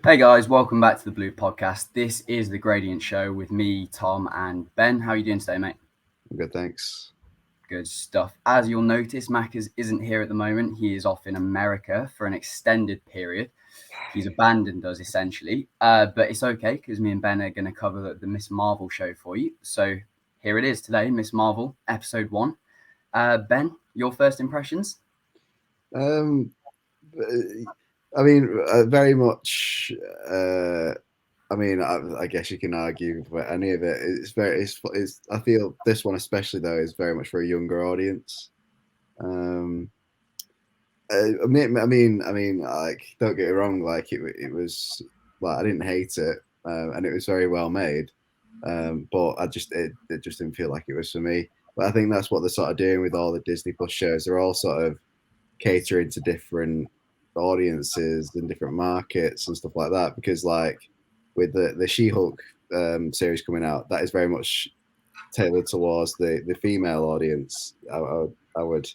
Hey guys, welcome back to the Blue Podcast. This is the Gradient Show with me, Tom, and Ben. How are you doing today, mate? Good, thanks. Good stuff. As you'll notice, Mackers isn't here at the moment. He is off in America for an extended period. He's abandoned us essentially, but it's okay because me and Ben are going to cover the Miss Marvel show for you. So here it is today, Miss Marvel, episode 1. Ben, your first impressions? Um, I mean, very much. I mean, I guess you can argue for any of it. It's. I feel this one especially though is very much for a younger audience. Um, like, don't get me wrong. Like, it was. Like, I didn't hate it, and it was very well made. But it just didn't feel like it was for me. But I think that's what they're sort of doing with all the Disney Plus shows. They're all sort of catering to different audiences and different markets and stuff like that. Because like with the She-Hulk series coming out, that is very much tailored towards the female audience. I would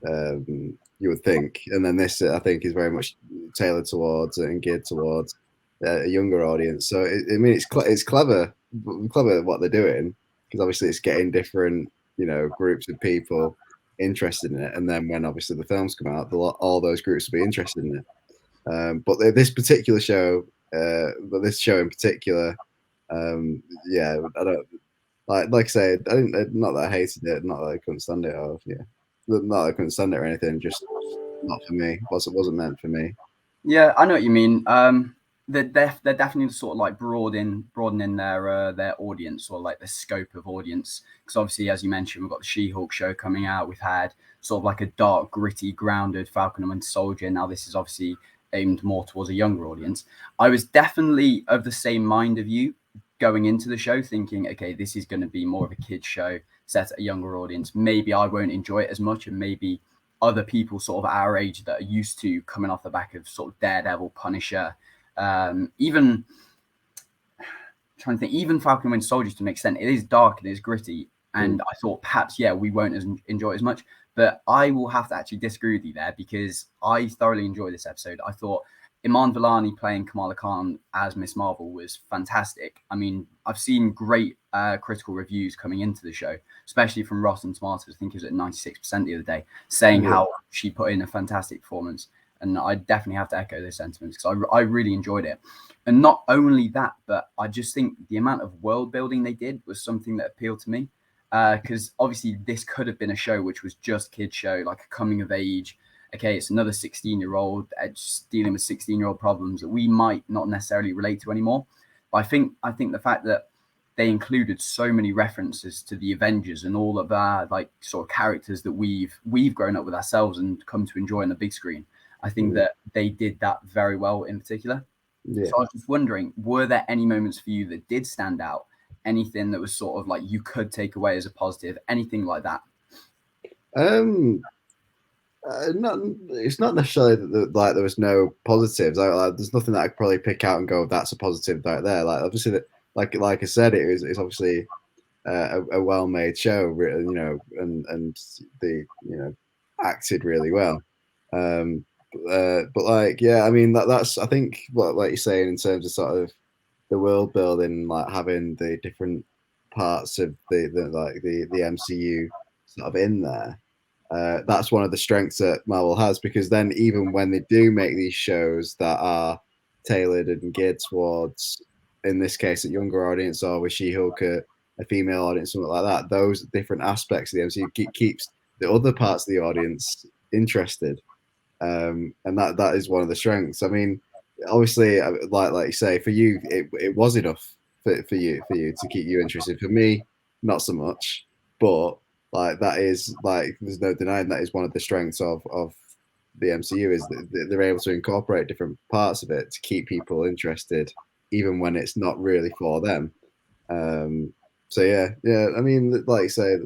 you would think, and then this I think is very much tailored towards and geared towards a younger audience. So I mean, it's clever what they're doing because obviously it's getting different groups of people interested in it, and then when obviously the films come out, all those groups will be interested in it. But this particular show, but this show in particular, yeah, I don't like I say, I didn't, not that I hated it, not that I couldn't stand it, or yeah, not that I couldn't stand it or anything, just not for me. Wasn't meant for me. Yeah, I know what you mean. They're definitely sort of like broadening their audience or like the scope of audience. Because obviously, as you mentioned, we've got the She-Hulk show coming out. We've had sort of like a dark, gritty, grounded Falcon and Winter Soldier. Now this is obviously aimed more towards a younger audience. I was definitely of the same mind of you going into the show, thinking, okay, this is going to be more of a kids show set at a younger audience. Maybe I won't enjoy it as much, and maybe other people sort of our age that are used to coming off the back of sort of Daredevil, Punisher, even trying to think, even Falcon and Winter Soldier to an extent, it is dark and it is gritty. And I thought perhaps, yeah, we won't enjoy it as much. But I will have to actually disagree with you there because I thoroughly enjoyed this episode. I thought Iman Vellani playing Kamala Khan as Miss Marvel was fantastic. I mean, I've seen great critical reviews coming into the show, especially from Rotten Tomatoes. I think it was at 96% the other day, saying how she put in a fantastic performance. And I definitely have to echo those sentiments because I really enjoyed it. And not only that, but I just think the amount of world building they did was something that appealed to me. Because obviously this could have been a show which was just kids show, like a coming of age. Okay, it's another 16-year-old just dealing with 16-year-old problems that we might not necessarily relate to anymore. But I think the fact that they included so many references to the Avengers and all of our like sort of characters that we've grown up with ourselves and come to enjoy on the big screen. I think that they did that very well in particular. Yeah. So I was just wondering, were there any moments for you that did stand out? Anything that was sort of like you could take away as a positive, anything like that? Not, it's not necessarily that like there was no positives. There's nothing that I could probably pick out and go, that's a positive right there. Like obviously, like I said, it's obviously a well-made show, and the acted really well. But like, yeah, I mean that's I think what like you're saying in terms of sort of the world building, like having the different parts of the MCU sort of in there. That's one of the strengths that Marvel has because then even when they do make these shows that are tailored and geared towards, in this case, a younger audience or with She-Hulk, a female audience, something like that, those different aspects of the MCU keeps the other parts of the audience interested, and that is one of the strengths. I mean, obviously, like you say, for you, it was enough for you to keep you interested. For me, not so much, but like that is like there's no denying that is one of the strengths of the MCU is that they're able to incorporate different parts of it to keep people interested, even when it's not really for them. So yeah. I mean, like you say,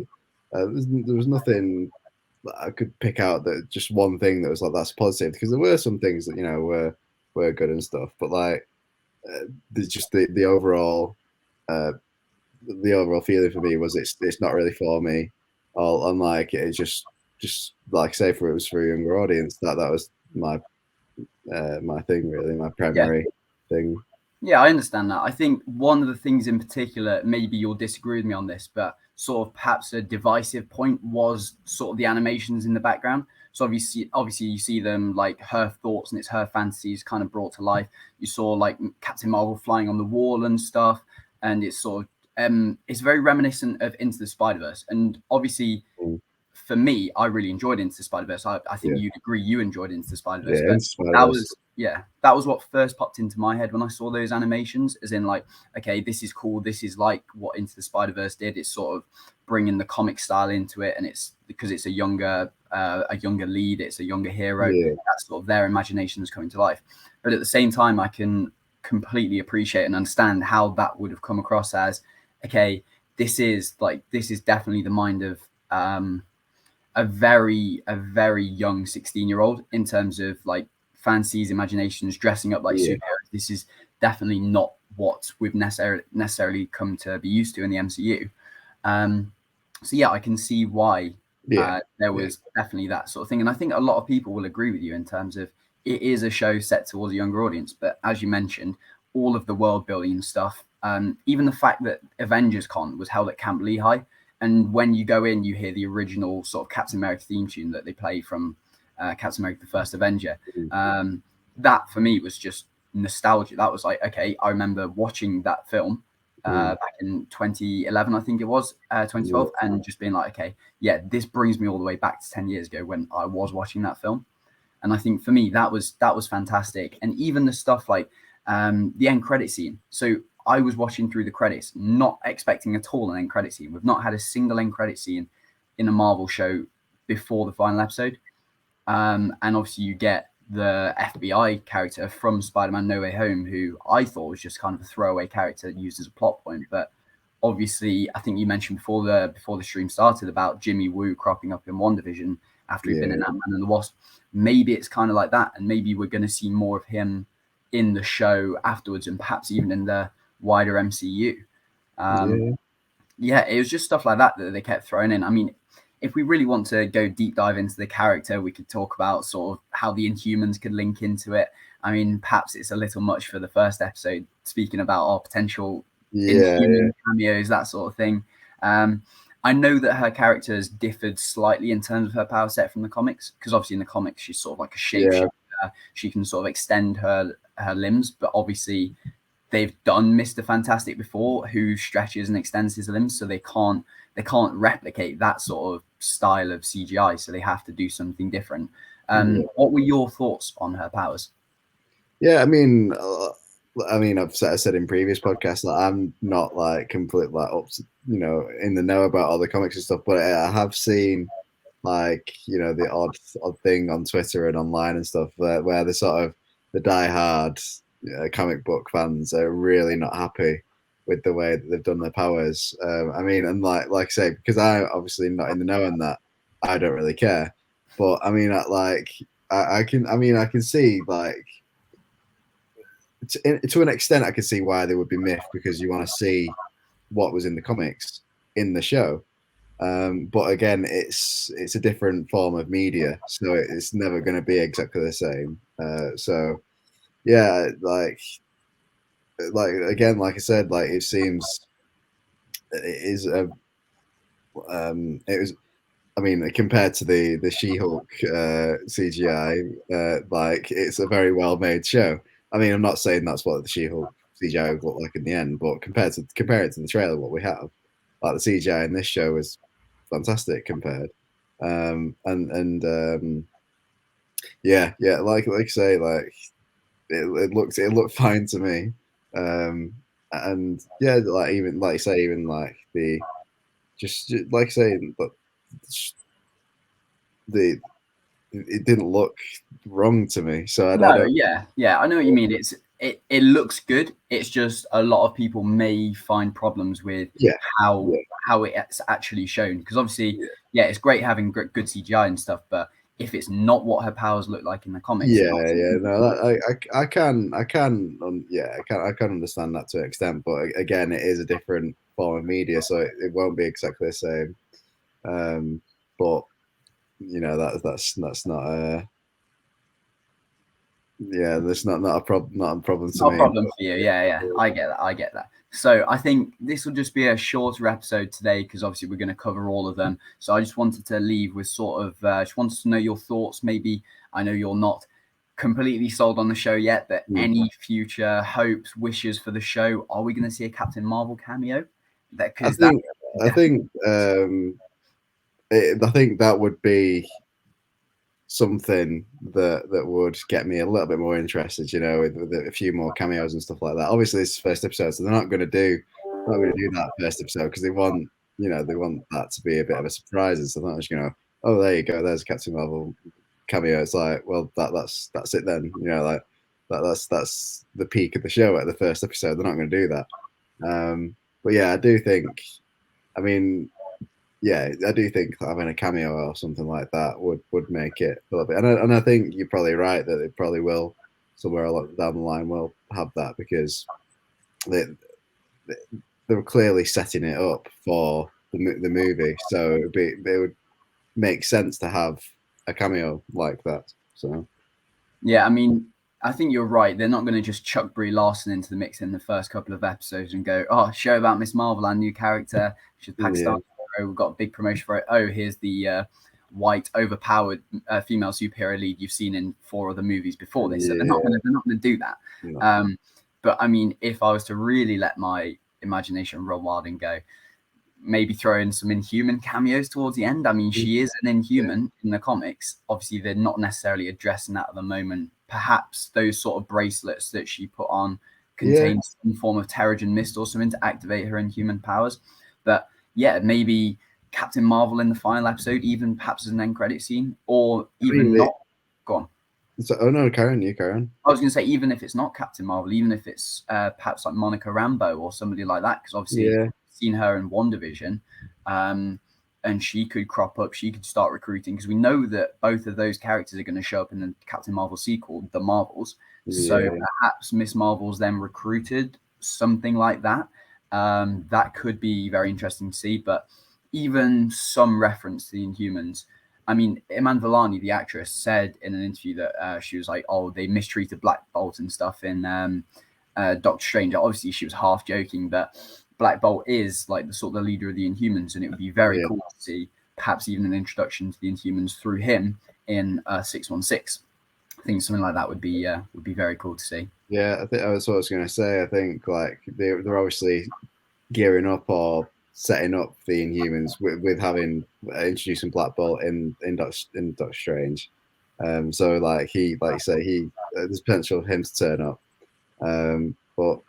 there was nothing that I could pick out that just one thing that was like that's positive because there were some things that were good and stuff, but like just the overall feeling for me was it's not really for me. All unlike it's just like say it was for a younger audience that was my my thing really, my Yeah. primary. thing. Yeah, I understand that. I think one of the things in particular, maybe you'll disagree with me on this, but sort of perhaps a divisive point was sort of the animations in the background. So obviously you see them like her thoughts and it's her fantasies kind of brought to life. You saw like Captain Marvel flying on the wall and stuff, and it's sort of it's very reminiscent of Into the Spider-Verse. And obviously Mm. for me, I really enjoyed Into the Spider-Verse. I think Yeah, you'd agree you enjoyed Into the yeah, Spider-Verse, but Into that Spider-Verse. was that was what first popped into my head when I saw those animations, as in like, okay, this is cool. This is like what Into the Spider-Verse did. It's sort of bringing the comic style into it, and it's because it's a younger lead, it's a younger hero. Yeah, That's sort of their imaginations coming to life. But at the same time, I can completely appreciate and understand how that would have come across as, okay, this is definitely the mind of a very young 16-year-old in terms of like fancies, imaginations, dressing up like yeah, superheroes. This is definitely not what we've necessarily come to be used to in the MCU. Um, so yeah, I can see why yeah, there yeah, was definitely that sort of thing, and I think a lot of people will agree with you in terms of it is a show set towards a younger audience. But as you mentioned, all of the world building stuff, even the fact that Avengers Con was held at Camp Lehigh, and when you go in, you hear the original sort of Captain America theme tune that they play from Captain America: The First Avenger. mm, That for me was just nostalgia. That was like, okay, I remember watching that film mm, back in 2011, I think it was, yeah, 2012, and just being like, okay, yeah, this brings me all the way back to 10 years ago when I was watching that film. And I think for me that was fantastic. And even the stuff like the end credit scene. So I was watching through the credits, not expecting at all an end credit scene. We've not had a single end credit scene in a Marvel show before the final episode. And obviously you get the FBI character from Spider-Man No Way Home, who I thought was just kind of a throwaway character used as a plot point. But obviously, I think you mentioned before the stream started about Jimmy Woo cropping up in WandaVision after he'd been in yeah, Ant-Man and the Wasp. Maybe it's kind of like that, and maybe we're going to see more of him in the show afterwards, and perhaps even in the wider MCU. Um, yeah, yeah, it was just stuff like that that they kept throwing in. I mean, if we really want to go deep dive into the character, we could talk about sort of how the Inhumans could link into it. I mean, perhaps it's a little much for the first episode, speaking about our potential yeah, yeah, Inhuman cameos, that sort of thing. Um, I know that her character has differed slightly in terms of her power set from the comics, because obviously in the comics she's sort of like a yeah, shapeshifter. She can sort of extend her limbs, but obviously they've done Mr. Fantastic before, who stretches and extends his limbs, so they can't replicate that sort of style of CGI, so they have to do something different. yeah. What were your thoughts on her powers? Yeah, I mean, I said in previous podcasts that I'm not like completely like up to, in the know about all the comics and stuff, but I have seen like the odd thing on Twitter and online and stuff where the sort of the diehard comic book fans are really not happy with the way that they've done their powers. I mean, and like I say, because I obviously not in the know on that, I don't really care. But I mean, I can see like to an extent, I can see why they would be miffed because you want to see what was in the comics in the show. But again, it's a different form of media, so it's never going to be exactly the same. So yeah, like again, like I said, like it seems it is a it was. I mean, compared to the She-Hulk CGI, like it's a very well made show. I mean, I'm not saying that's what the She-Hulk CGI would look like in the end, but compare it to the trailer, what we have, like the CGI in this show is fantastic compared. Yeah, yeah, like I say, like it looked fine to me. Um, and yeah, like even like you say, even like the just like I say, but the it didn't look wrong to me. So I No, don't. yeah, I know what you mean. It looks good. It's just a lot of people may find problems with Yeah, how yeah, it's actually shown. Because obviously, yeah, yeah, it's great having good CGI and stuff, but if it's not what her powers look like in the comics, then yeah, obviously yeah. people No, can. yeah, I can understand that to an extent. But again, it is a different form of media, so it won't be exactly the same. Um, but that's not. Yeah, that's not a problem. Not a problem to Not a me. problem for you. Yeah, I get that. I get that. So I think this will just be a shorter episode today because obviously we're going to cover all of them. So I just wanted to leave with sort of just wanted to know your thoughts. Maybe I know you're not completely sold on the show yet, but any future hopes, wishes for the show? Are we going to see a Captain Marvel cameo? That I because that think I definitely. think I think that would be something that would get me a little bit more interested, with a few more cameos and stuff like that. Obviously, it's the first episode, so they're not going to do that first episode because they want that to be a bit of a surprise. And so they're not just going to, oh, there you go, there's a Captain Marvel cameo. It's like, well, that's it then. Like that's the peak of the show at the first episode. They're not going to do that. But yeah, I do think. I mean, yeah, I do think having a cameo or something like that would make it a little bit. And I think you're probably right that it probably will somewhere down the line will have that because they they were clearly setting it up for the movie, so it would make sense to have a cameo like that. So Yeah, I mean, I think you're right. They're not going to just chuck Brie Larson into the mix in the first couple of episodes and go, "Oh, show about Miss Marvel, our new character. She's a yeah, Pakistani hero. We've got a big promotion for it. Oh, here's the white, overpowered female superhero lead you've seen in 4 other movies before this." So yeah, they're not going to do that. no, But I mean, if I was to really let my imagination run wild and go, maybe throw in some Inhuman cameos towards the end. I mean, she is an yeah, Inhuman in the comics. Obviously, they're not necessarily addressing that at the moment. Perhaps those sort of bracelets that she put on yeah, contain some form of Terrigen Mist or something to activate her Inhuman powers. But yeah, maybe Captain Marvel in the final episode, even perhaps as an end credit scene, or I mean, even not. Go on. oh no, Karen, you Karen. I was going to say, even if it's not Captain Marvel, even if it's perhaps like Monica Rambeau or somebody like that, because obviously Yeah, seen her in WandaVision, and she could crop up, she could start recruiting, because we know that both of those characters are going to show up in the Captain Marvel sequel, The Marvels. So yeah, perhaps Miss Marvel's then recruited, something like that. That could be very interesting to see, but even some reference to the Inhumans. I mean, Iman Vellani, the actress, said in an interview that she was like, "Oh, they mistreated Black Bolt and stuff in Doctor Strange." Obviously, she was half joking, but Black Bolt is like the sort of the leader of the Inhumans, and it would be very yeah. cool to see perhaps even an introduction to the Inhumans through him in 616. I think something like that would be very cool to see. Yeah, I think that's what I was going to say. I think like they're obviously gearing up or setting up the Inhumans with having introducing Black Bolt in Doctor Strange. So like like you say, there's potential for him to turn up. But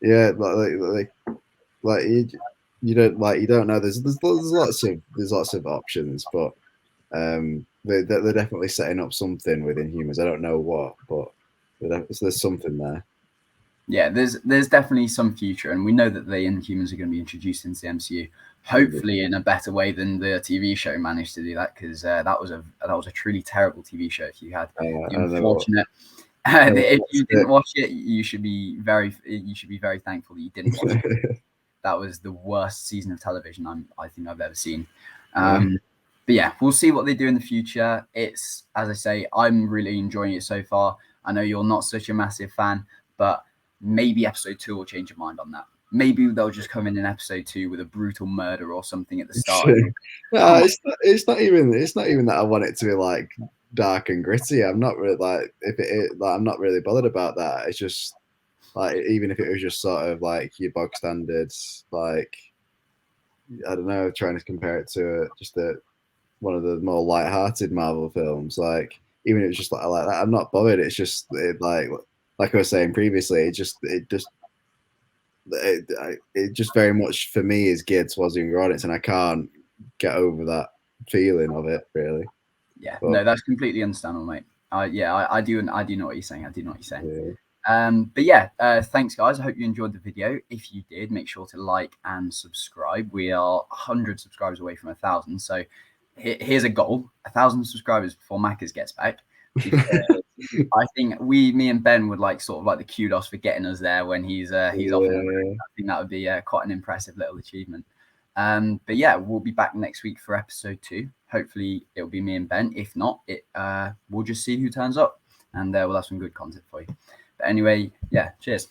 yeah, like you don't know. There's lots of options, but they're definitely setting up something with Inhumans. I don't know what, but there's something there. Yeah, there's definitely some future, and we know that the Inhumans are going to be introduced into the MCU, hopefully in a better way than the TV show managed to do that, because that was a truly terrible TV show. If you had the I never, unfortunate, never if you watched didn't watch it, you should be very thankful that you didn't watch it. it. That was the worst season of television I think I've ever seen. Yeah, But yeah, we'll see what they do in the future. It's, as I say, I'm really enjoying it so far. I know you're not such a massive fan, but maybe episode 2 will change your mind on that. Maybe they'll just come in episode 2 with a brutal murder or something at the start. And no, come on. it's not even that I want it to be like dark and gritty. I'm not really like if it is, like I'm not really bothered about that. It's just like even if it was just sort of like your bog standards, like I don't know, trying to compare it to just one of the more light-hearted Marvel films. Like even if it's just like that, I'm not bothered. It's just like I was saying previously, it just very much for me is geared towards the younger audience, and I can't get over that feeling of it really. Yeah, But no, that's completely understandable, mate. I do know what you're saying. I do know what you're saying. yeah, But yeah, thanks, guys. I hope you enjoyed the video. If you did, make sure to like and subscribe. We are 100 subscribers away from 1,000. So here's a goal: 1,000 subscribers before Macca's gets back. Because I think me and Ben would like sort of like the kudos for getting us there when he's off in America. yeah, I think that would be quite an impressive little achievement. But yeah, we'll be back next week for episode 2. Hopefully, it'll be me and Ben. If not, we'll just see who turns up. and we'll have some good content for you. But anyway, yeah, cheers.